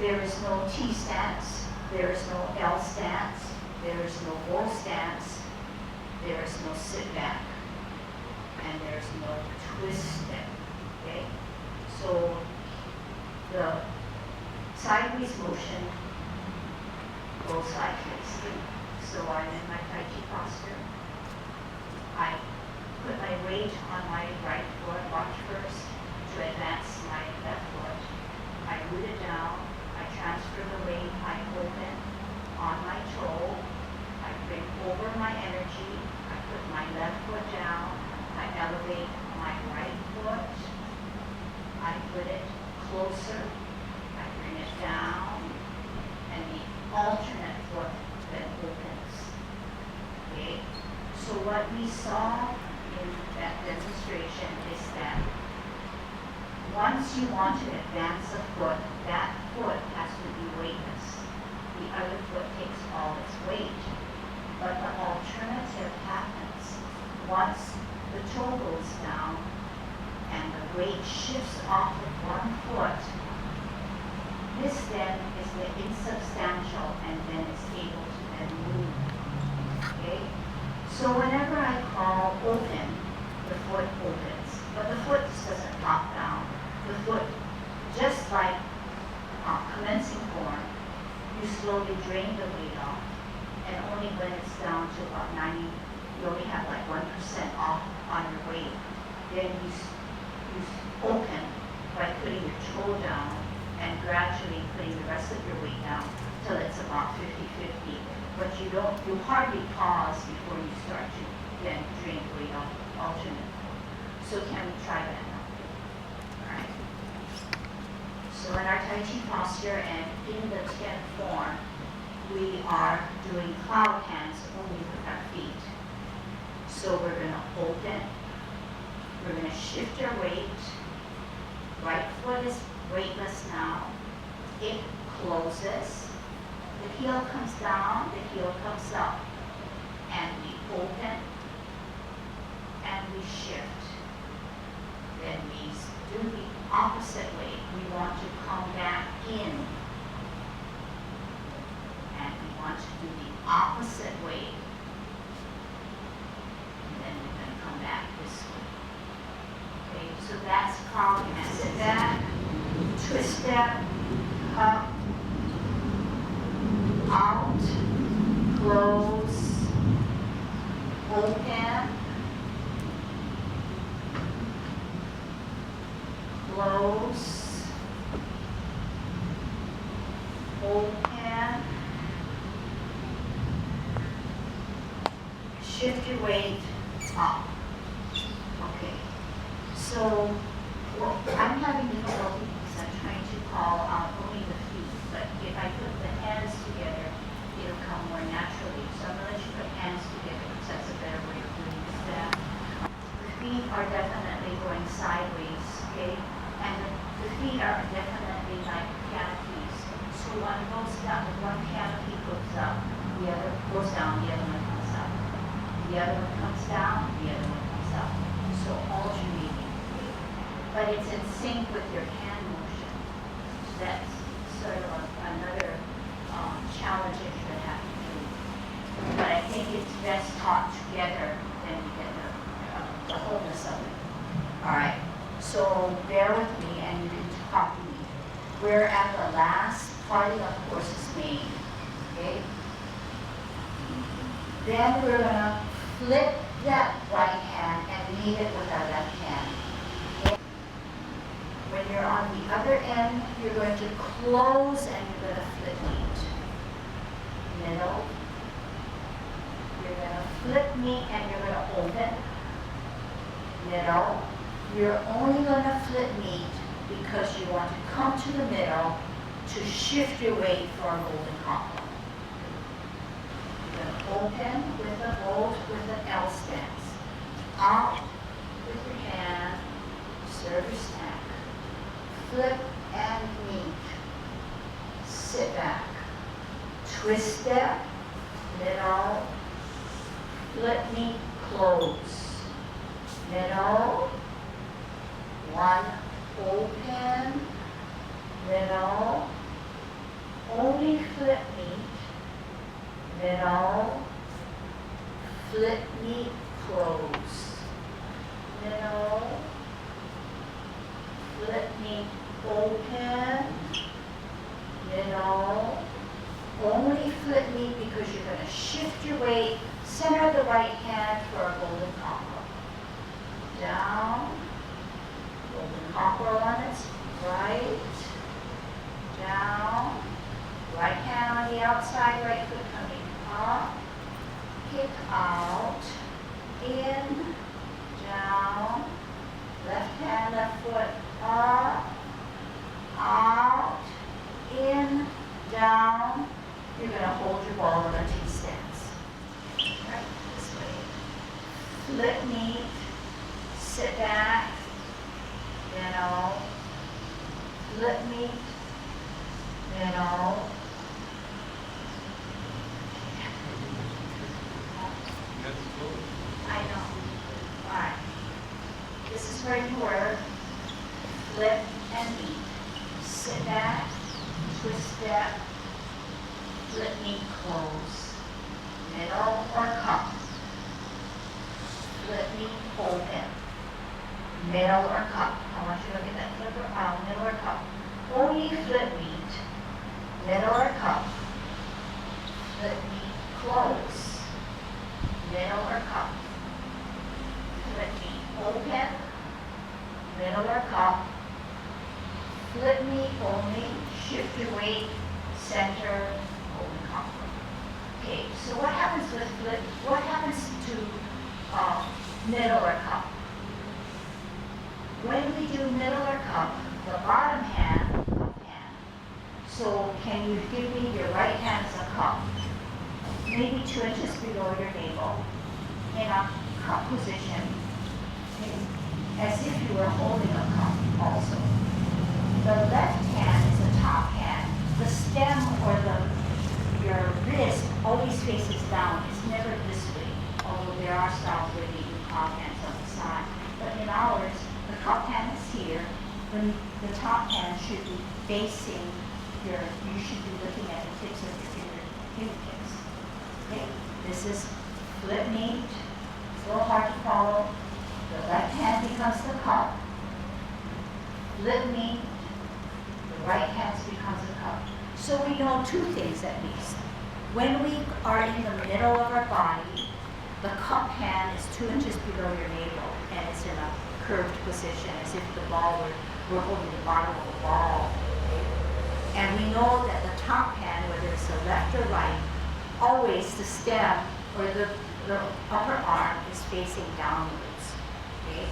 There is no T stance, there is no L stance, there is no O stance, there is no sit back, and there's no twist step, okay? So the sideways motion goes sideways. So I'm in my Tai Chi posture. I put my weight on my right foot, watch first, to advance my left foot. I root it down, I transfer the weight, I open on my toe, I bring over my energy, I put my left foot down, I elevate my right foot, I put it closer, I bring it down, and the alternate foot then opens. Okay? So what we saw in that demonstration is that once you want to advance a foot, that foot has to be weightless. The other foot takes all its weight. But the alternative happens. Once the toe goes down and the weight shifts off of one foot, this then is the insubstantial, and then it's able to then move. Okay? So whenever I call open, the foot opens. But the foot just doesn't drop down. The foot, just like commencing form, you slowly drain the weight off, and only when it's down to about 90, you only have like 1% off on your weight. Then you open by putting your toe down and gradually putting the rest of your weight down till it's about 50-50. But you hardly pause before you start to then drain the weight off alternate. So can we try that now? All right. So in our Tai Chi posture and in the 10 form, we are doing cloud hands only with our feet. So we're going to open. We're going to shift our weight. Right foot is weightless now. It closes. The heel comes down, the heel comes up. And we open and we shift. Then we do the opposite way. We want to come back in. And we want to do the opposite way. And then we're going to come back this way. Okay, so that's called sit back, twist step, up, out, close, open, close, open, shift your weight up. Okay, so I'm having difficulty because I'm trying to call out only the feet, but if I put the hands together, it'll come more naturally. So I'm going to let you put hands together because that's a better way of doing that. The feet are definitely going sideways, okay? And the feet are definitely like canopies. So one goes down, one canopy goes up, the other goes down, the other one comes up. The other one comes down, the other one comes up. So alternating. But it's in sync with your hand motion. So that's sort of another challenge that you're going to have to do. But I think it's best taught together, then you get the wholeness of it. All right. So bear with me and you can copy me. We're at the last part of the course's main. Okay? Then we're going to flip that right hand and lead it with our left hand. Okay? When you're on the other end, you're going to close and you're going to flip meet. Middle. You're going to flip meet and you're going to open. Middle. You're only going to flip meet because you want to come to the middle to shift your weight for a golden combo. You're going to open with a hold with an L stance. Out with your hand, serve your stack. Flip and meet. Sit back. Twist step, middle, flip meet, close. Middle, one, open, middle, only flip meet, middle, flip meet, close, middle, flip meet, open, middle, only flip meet because you're going to shift your weight, center the right hand for a golden cockerel. Down, golden cockerel on its right, down, right hand on the outside, right foot coming up, kick out, in, down, left hand, left foot up, out, in, down. You're going to hold your ball in a T stance. Right, this way. Flip knee, sit back, middle, flip knee, middle. I know. All right. This is where you work. Flip and knee. Sit back, twist step, flip knee, close. Middle or cup. Flip knee, open. Middle or cup. I want you to look at that flipper out, middle or cup. Only flip meet, middle or cup. Flip knee, close. Middle or cup. Flip knee, open. Middle or cup. Flip knee only, shift your weight, center, golden cockerel. Okay, so what happens with flip, what happens to middle or cup? When we do middle or cup, the bottom hand, cup hand. So can you give me your right hand as a cup? Maybe 2 inches below your navel in a cup position, okay, as if you were holding a cup also. The left hand is the top hand. The stem or your wrist always faces down. It's never this way, although there are styles where they do cup hands on the side. But in ours, the cup hand is here. The top hand should be facing you should be looking at the tips of your fingertips. Okay, this is flip meet. It's a little hard to follow. The left hand becomes the cup. Flip meet. The right hand becomes a cup. So we know 2 things at least. When we are in the middle of our body, the cup hand is 2 inches below your navel, and it's in a curved position as if the ball were holding the bottom of a ball. Okay? And we know that the top hand, whether it's the left or right, always the stem or the upper arm is facing downwards. Okay?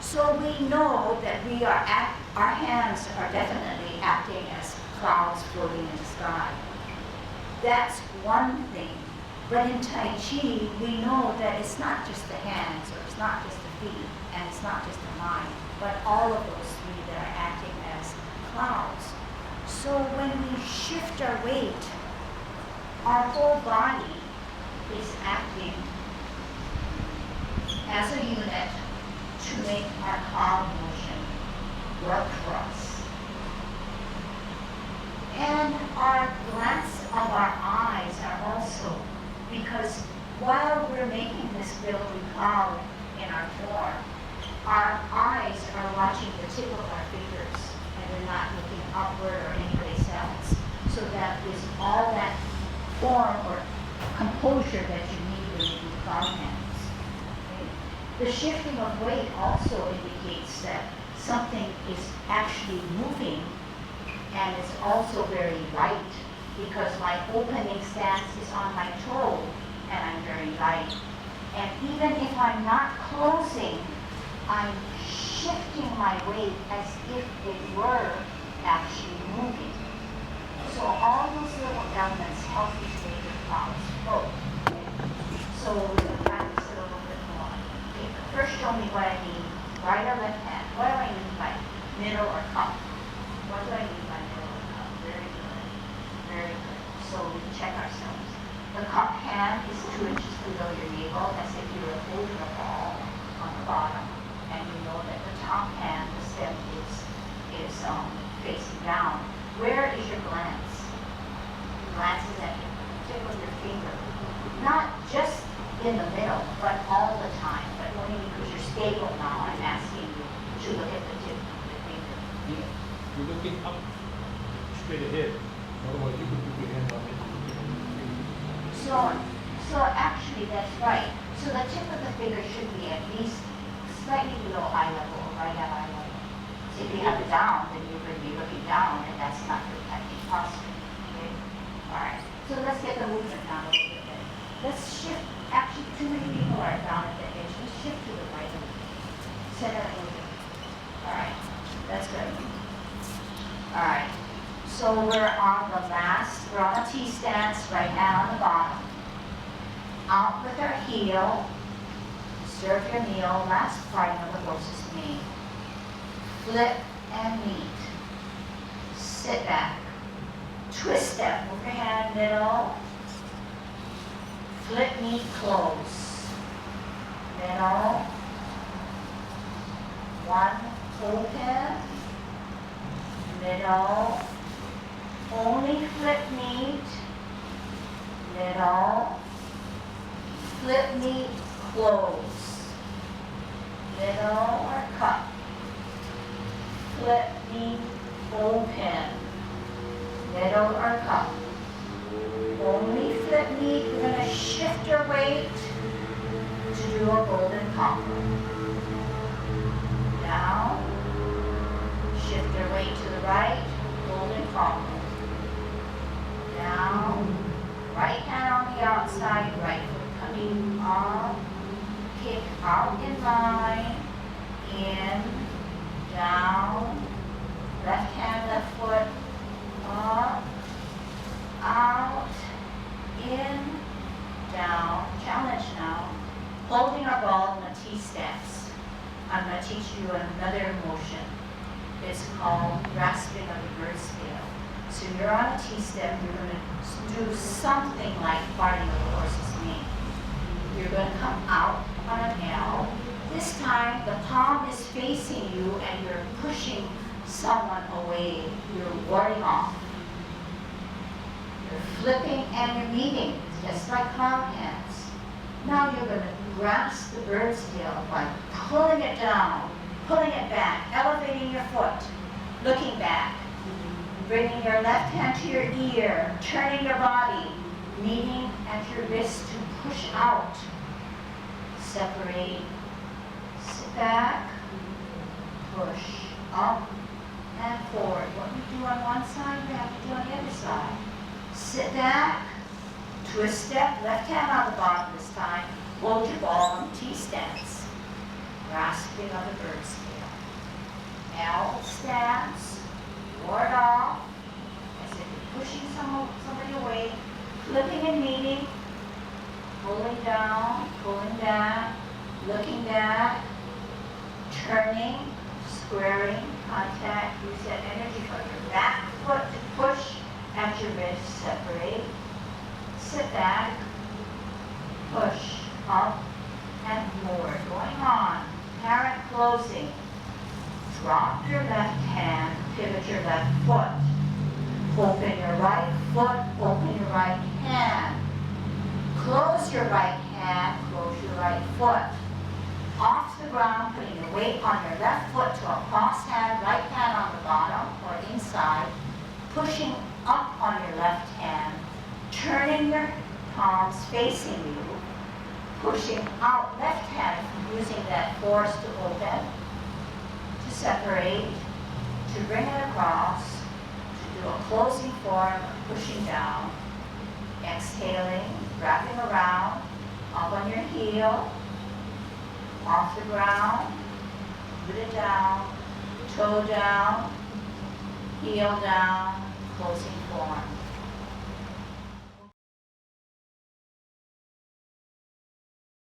So we know that our hands are definitely acting as clouds floating in the sky. That's one thing. But in Tai Chi, we know that it's not just the hands, or it's not just the feet, and it's not just the mind, but all of those 3 that are acting as clouds. So when we shift our weight, our whole body is acting as a unit to make our cloud motion work for us. And our glance of our eyes are also, because while we're making this billowy cloud in our form, our eyes are watching the tip of our fingers, and they're not looking upward or anyplace else. So that is all that form or composure that you need when you do cloud hands. Okay? The shifting of weight also indicates that something is actually moving, and it's also very light, because my opening stance is on my toe, and I'm very light. And even if I'm not closing, I'm shifting my weight as if it were actually moving. So all those little elements help you to make your clouds float. So we can practice it a little bit more. Okay, first show me what I mean, right or left hand. What do I mean by middle or cup? What do I mean by middle or cup? Very good. Very good. So we can check ourselves. The cup hand is 2 inches below your navel, as if you were holding a ball on the bottom. And you know that the top hand, the stem, is facing down. Where is your glance? glances at the tip of your finger. Not just in the middle, but all the time. But only because you're stable now, I'm asking you to look at the tip of the finger. Yeah. You're looking up straight ahead. Otherwise, you could put your hand on it. So actually, that's right. So the tip of the finger should be at least slightly below eye level, or right at eye level. So if you have it down, then you're going to be looking down, and that's not protecting posture. Okay? All right. So let's get the movement down a little bit better. Let's shift. Actually, too many people are down at the edge. Let's shift to the right a little bit. Center a little bit. All right. That's good. All right. So we're on a T stance, right hand on the bottom. Out with our heel. Serve your kneel, last part of the horse's knee. Flip and meet. Sit back. Twist step, move your hand middle. Flip, meet, close. Middle. One, open. Middle. Only flip, meet. Middle. Flip, meet, close. Middle or cup. Flip, meet, open. Middle or cup. Only flip, meet. We're going to shift your weight to do a golden combo. Down. Shift your weight to the right. Golden combo. Down. Right hand on the outside. Right foot coming up. Kick out in line. In. Down. Left hand, left foot. Up. Out. In. Down. Challenge now. Holding our ball in a T stance. I'm going to teach you another motion. It's called grasping of the bird scale. So you're on a T-step, you're going to do something like parting of the horse's knee. You're going to come out on an L. This time, the palm is facing you and you're pushing someone away. You're warding off. You're flipping and you're meeting, just like clown hands. Now you're going to grasp the bird's tail by pulling it down, pulling it back, elevating your foot, looking back, bringing your left hand to your ear, turning your body, meeting at your wrist to push out. Separate, sit back, push, up and forward. What we do on one side, we have to do on the other side. Sit back, twist step, left hand on the bottom this time, hold your ball in T stance. Grasping of the bird scale. L stance, ward off, as if you're pushing somebody away, flipping and meeting, pulling down, pulling back, looking back, turning, squaring, contact, use that energy from your back foot to push at your wrist, separate, sit back, push, up and forward, going on. Parent closing. Drop your left hand, pivot your left foot. Open your right foot, open your right hand. Close your right hand, close your right foot. Off the ground, putting your weight on your left foot to a cross hand, right hand on the bottom or inside. Pushing up on your left hand, turning your palms facing you. Pushing out left hand, using that force to open, to separate, to bring it across, to do a closing form, pushing down, exhaling, wrapping around, up on your heel, off the ground, put it down, toe down, heel down, closing form.